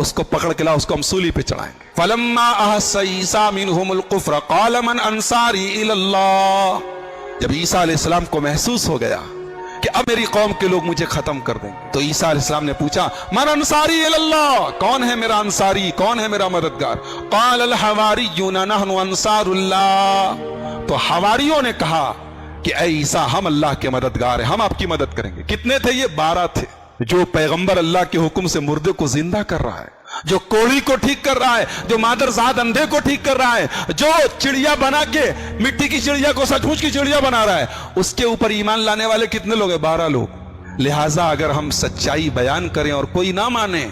اس کو پکڑ کے لا، اس کو ہم سولی پہ چڑھائیں گے. فلما احس عیسیٰ منہم الکفر قال من انصاری الی اللہ. جب عیسیٰ علیہ السلام کو محسوس ہو گیا کہ اب میری قوم کے لوگ مجھے ختم کر دیں گے، تو عیسیٰ علیہ السلام نے پوچھا من انصاری الی اللہ، کون ہے میرا انصاری، کون ہے میرا مددگار؟ قال الحواریون نحن انصار اللہ. تو حواریوں نے کہا کہ اے عیسیٰ ہم اللہ کے مددگار ہیں، ہم آپ کی مدد کریں گے. کتنے تھے یہ؟ 12 تھے. جو پیغمبر اللہ کے حکم سے مردے کو زندہ کر رہا ہے، جو کوڑی کو ٹھیک کر رہا ہے، جو مادرزاد اندھے کو ٹھیک کر رہا ہے، جو چڑیا بنا کے مٹی کی چڑیا کو سچ مچ کی چڑیا بنا رہا ہے، اس کے اوپر ایمان لانے والے کتنے لوگ ہیں؟ 12 لوگ. لہٰذا اگر ہم سچائی بیان کریں اور کوئی نہ مانے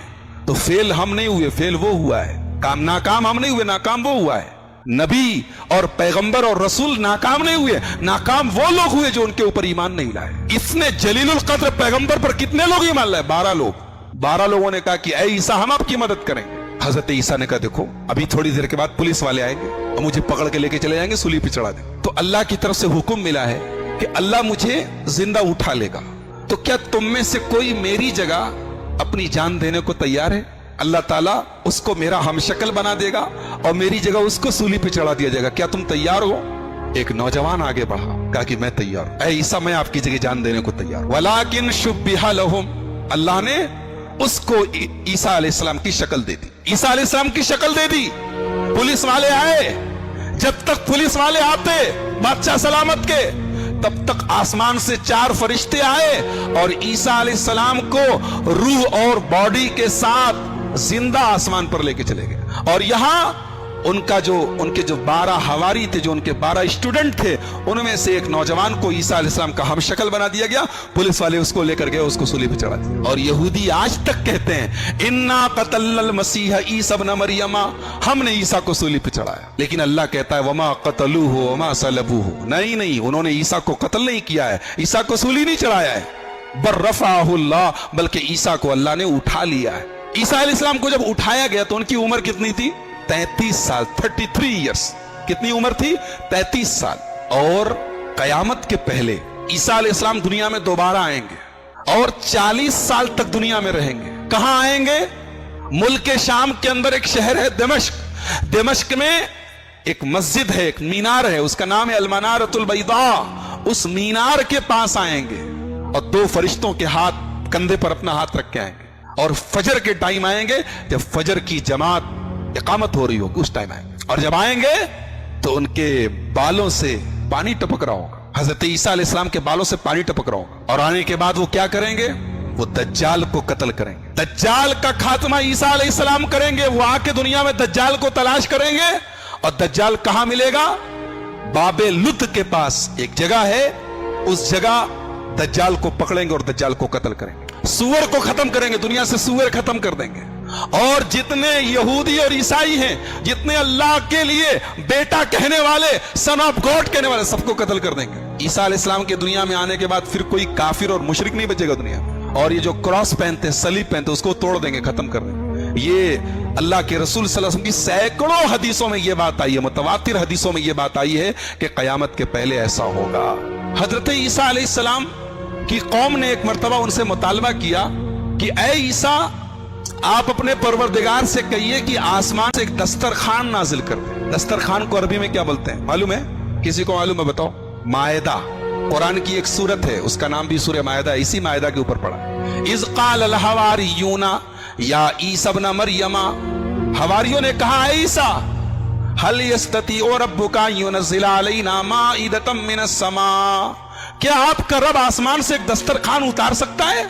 تو فیل ہم نہیں ہوئے، فیل وہ ہوا ہے. ناکام ہم نہیں ہوئے، ناکام وہ ہوا ہے. نبی اور پیغمبر اور رسول ناکام نہیں ہوئے، ناکام وہ لوگ ہوئے جو ان کے اوپر ایمان نہیں لائے. اتنے جلیل القدر پیغمبر پر کتنے لوگ ایمان لائے؟ 12 لوگ. 12 لوگوں نے کہا کہ اے عیسیٰ ہم آپ کی مدد کریں گے. حضرت عیسیٰ نے کہا دیکھو ابھی تھوڑی دیر کے بعد پولیس والے آئیں گے اور مجھے پکڑ کے لے کے چلے جائیں گے، سولی پہ چڑھا دیں. تو اللہ کی طرف سے حکم ملا ہے کہ اللہ مجھے زندہ اٹھا لے گا. تو کیا تم میں سے کوئی میری جگہ اپنی جان دینے کو تیار ہے؟ اللہ تعالیٰ اس کو میرا ہم شکل بنا دے گا اور میری جگہ اس کو سولی پہ چڑھا دیا جائے گا. کیا تم تیار ہو؟ ایک نوجوان آگے بڑھا، کہا کہ میں تیار ہوں. اے عیسیٰ میں آپ کی جگہ جان دینے کو تیار ہوں. ولیکن شبہ لہم، اللہ نے اس کو عیسیٰ علیہ السلام کی شکل دے دی. عیسیٰ علیہ السلام کی شکل دے دی. پولیس والے آئے. جب تک پولیس والے آتے بادشاہ سلامت کے، تب تک آسمان سے 4 فرشتے آئے اور عیسیٰ علیہ السلام کو روح اور باڈی کے ساتھ زندہ آسمان پر لے کے چلے گئے. اور یہاں ان کے جو 12 حواری تھے، جو ان کے 12 اسٹوڈنٹ تھے، ان میں سے ایک نوجوان کو عیسیٰ علیہ السلام کا ہم شکل بنا دیا گیا. پولیس والے اس کو لے کر گئے، اس کو سولی پہ چڑھا دیا. اور یہودی آج تک کہتے ہیں انا قتلنا المسیح عیسی ابن مریم، ہم نے عیسیٰ کو سولی پہ چڑھایا. لیکن اللہ کہتا ہے وما قتلوہ وما صلبوہ، نہیں انہوں نے عیسیٰ کو قتل نہیں کیا ہے، عیسیٰ کو سولی نہیں چڑھایا ہے. بل رفعہ اللہ، بلکہ عیسیٰ کو اللہ نے اٹھا لیا ہے. عیسیٰ علیہ السلام کو جب اٹھایا گیا تو ان کی عمر کتنی تھی؟ 33 سال. 33 ایئرس. کتنی عمر تھی؟ 33 سال. اور قیامت کے پہلے عیسیٰ علیہ السلام دنیا میں دوبارہ آئیں گے اور 40 سال تک دنیا میں رہیں گے. کہاں آئیں گے؟ ملک شام کے اندر ایک شہر ہے دمشق. دمشق میں ایک مسجد ہے، ایک مینار ہے، اس کا نام ہے المنارۃ البیضاء. اس مینار کے پاس آئیں گے اور 2 فرشتوں کے ہاتھ کندھے پر اپنا ہاتھ رکھ کے آئیں گے. اور فجر کے ٹائم آئیں گے، جب فجر کی جماعت اقامت ہو رہی ہوگی اس ٹائم آئیں گے. اور جب آئیں گے تو ان کے بالوں سے پانی ٹپک رہا ہوگا. حضرت عیسیٰ علیہ السلام کے بالوں سے پانی ٹپک رہا ہوگا. اور آنے کے بعد وہ کیا کریں گے؟ وہ دجال کو قتل کریں گے. دجال کا خاتمہ عیسیٰ علیہ السلام کریں گے. وہ آ کے دنیا میں دجال کو تلاش کریں گے. اور دجال کہاں ملے گا؟ باب لد کے پاس ایک جگہ ہے، اس جگہ دجال کو پکڑیں گے اور دجال کو قتل کریں گے. سور کو ختم کریں گے، دنیا سے سور ختم کر دیں گے. اور جتنے یہودی اور عیسائی ہیں، جتنے اللہ کے لیے بیٹا کہنے والے، سن آف گاڈ کہنے والے، سب کو قتل کر دیں گے. عیسیٰ علیہ السلام کے دنیا میں آنے کے بعد پھر کوئی کافر اور مشرک نہیں بچے گا دنیا میں. اور یہ جو کراس پہنتے ہیں، صلیب پہنتے ہیں، اس کو توڑ دیں گے، ختم کر دیں گے. یہ اللہ کے رسول صلی اللہ علیہ وسلم کی سینکڑوں حدیثوں میں یہ بات آئی ہے، متواتر حدیثوں میں یہ بات آئی ہے کہ قیامت کے پہلے ایسا ہوگا. حضرت عیسیٰ علیہ السلام کی قوم نے ایک مرتبہ ان سے مطالبہ کیا کہ اے عیسیٰ، آپ اپنے پروردگار سے کہیے کہ آسمان سے ایک دسترخوان نازل کر دے. دسترخوان کو عربی میں کیا بولتے ہیں معلوم ہے؟ کسی کو معلوم ہے؟ بتاؤ. مائدہ. قرآن کی ایک سورت ہے، اس کا نام بھی سورہ مائدہ ہے، اسی مائدہ کے اوپر پڑا ہے. اذ قال الحواریون یا عیسی ابن مریم، حواریوں نے کہا اے عیسیٰ، هل يستطيع ربك ان ينزل علينا مائدة من السماء، کیا آپ کا رب آسمان سے ایک دسترخوان اتار سکتا ہے؟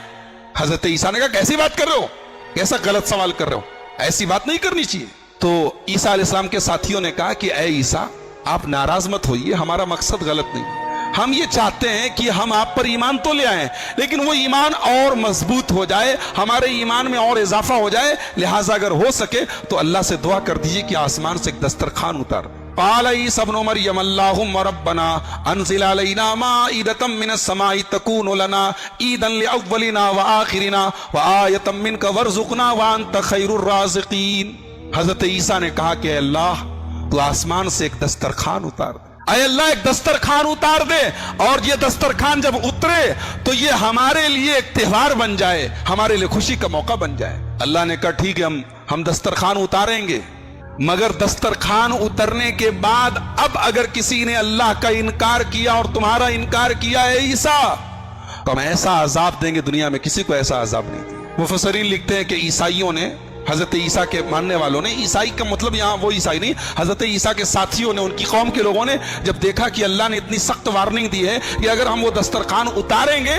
حضرت عیسیٰ نے کہا کیسی بات کر رہے ہو، کیسا غلط سوال کر رہے ہو، ایسی بات نہیں کرنی چاہیے. تو عیسیٰ علیہ السلام کے ساتھیوں نے کہا کہ اے عیسیٰ، آپ ناراض مت ہوئیے، ہمارا مقصد غلط نہیں. ہم یہ چاہتے ہیں کہ ہم آپ پر ایمان تو لے آئیں، لیکن وہ ایمان اور مضبوط ہو جائے، ہمارے ایمان میں اور اضافہ ہو جائے. لہٰذا اگر ہو سکے تو اللہ سے دعا کر دیجیے کہ آسمان سے ایک دسترخوان اتار. قال عیسی ابن مریم اللہم ربنا انزل علینا مائدۃ من السماء تکون لنا عیدا لاولنا وآخرنا وآیۃ منک وارزقنا وانت خیر الرازقین. حضرت عیسیٰ نے کہا کہ اے اللہ، تو آسمان سے ایک دسترخوان اتار دے. اے اللہ، ایک دسترخوان اتار دے، اور یہ دسترخوان جب اترے تو یہ ہمارے لیے ایک تہوار بن جائے، ہمارے لیے خوشی کا موقع بن جائے. اللہ نے کہا ٹھیک ہے، ہم ہم دسترخوان اتاریں گے، مگر دسترخوان اترنے کے بعد اب اگر کسی نے اللہ کا انکار کیا اور تمہارا انکار کیا ہے عیسیٰ، تو ہم ایسا عذاب دیں گے، دنیا میں کسی کو ایسا عذاب نہیں دیا۔ مفسرین لکھتے ہیں کہ عیسائیوں نے، حضرت عیسیٰ کے ماننے والوں نے، عیسائی کا مطلب یہاں وہ عیسائی نہیں، حضرت عیسیٰ کے ساتھیوں نے، ان کی قوم کے لوگوں نے جب دیکھا کہ اللہ نے اتنی سخت وارننگ دی ہے کہ اگر ہم وہ دسترخوان اتاریں گے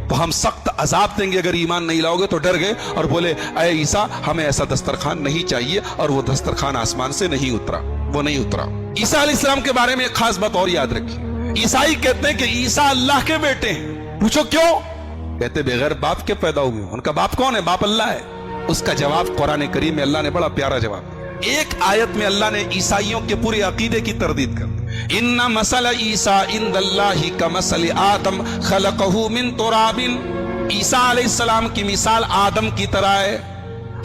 تو ہم سخت عذاب دیں گے، اگر ایمان نہیں لاؤ گے، تو ڈر گئے اور بولے اے عیسیٰ ہمیں ایسا دسترخوان نہیں چاہیے، اور وہ دسترخوان آسمان سے نہیں اترا، وہ نہیں اترا۔ عیسیٰ علیہ السلام کے بارے میں ایک خاص بات اور یاد رکھیے، عیسائی کہتے ہیں کہ عیسیٰ اللہ کے بیٹے ہیں۔ پوچھو کیوں؟ کہتے بغیر باپ کے پیدا ہوئے۔ ان کا باپ کون ہے؟ باپ اللہ ہے۔ اس کا جواب قرآن کریم میں اللہ نے بڑا پیارا جواب، ایک آیت میں اللہ نے عیسائیوں کے پورے عقیدے کی تردید کر دی۔ ان مثل عیسیٰ عند اللہ کمثل آدم خلقہ من تراب، عیسیٰ علیہ السلام کی مثال آدم کی طرح ہے،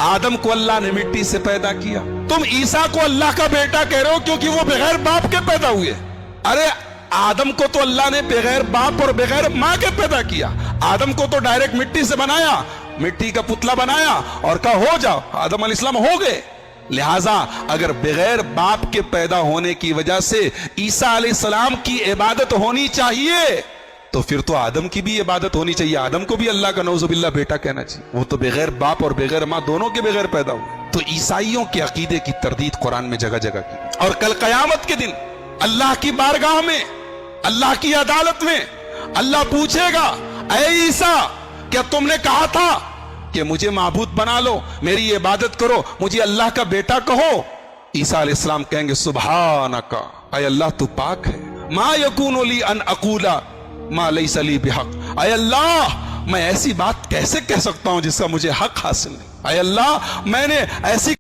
آدم کو اللہ نے مٹی سے پیدا کیا۔ تم عیسیٰ کو اللہ کا بیٹا کہہ رہے ہو کیونکہ وہ بغیر باپ کے پیدا ہوئے۔ ارے آدم کو تو اللہ نے بغیر باپ اور بغیر ماں کے پیدا کیا، آدم کو تو ڈائریکٹ مٹی سے بنایا، مٹی کا پتلا بنایا اور کہا ہو جاؤ، آدم علیہ السلام ہو گئے۔ لہٰذا اگر بغیر باپ کے پیدا ہونے کی وجہ سے عیسیٰ علیہ السلام کی عبادت ہونی چاہیے تو پھر تو آدم کی بھی عبادت ہونی چاہیے، آدم کو بھی اللہ کا نعوذ باللہ بیٹا کہنا چاہیے، وہ تو بغیر باپ اور بغیر ماں دونوں کے بغیر پیدا ہوئے۔ تو عیسائیوں کے عقیدے کی تردید قرآن میں جگہ جگہ کی، اور کل قیامت کے دن اللہ کی بارگاہ میں، اللہ کی عدالت میں اللہ پوچھے گا اے عیسیٰ کیا تم نے کہا تھا کہ مجھے معبود بنا لو، میری عبادت کرو، مجھے اللہ کا بیٹا کہو؟ عیسیٰ علیہ السلام کہیں گے سبحانک، اے اللہ تو پاک ہے، ما یکون لی ان اقول ما لیس لی بحق، اے اللہ میں ایسی بات کیسے کہہ سکتا ہوں جس کا مجھے حق حاصل نہیں، اے اللہ میں نے ایسی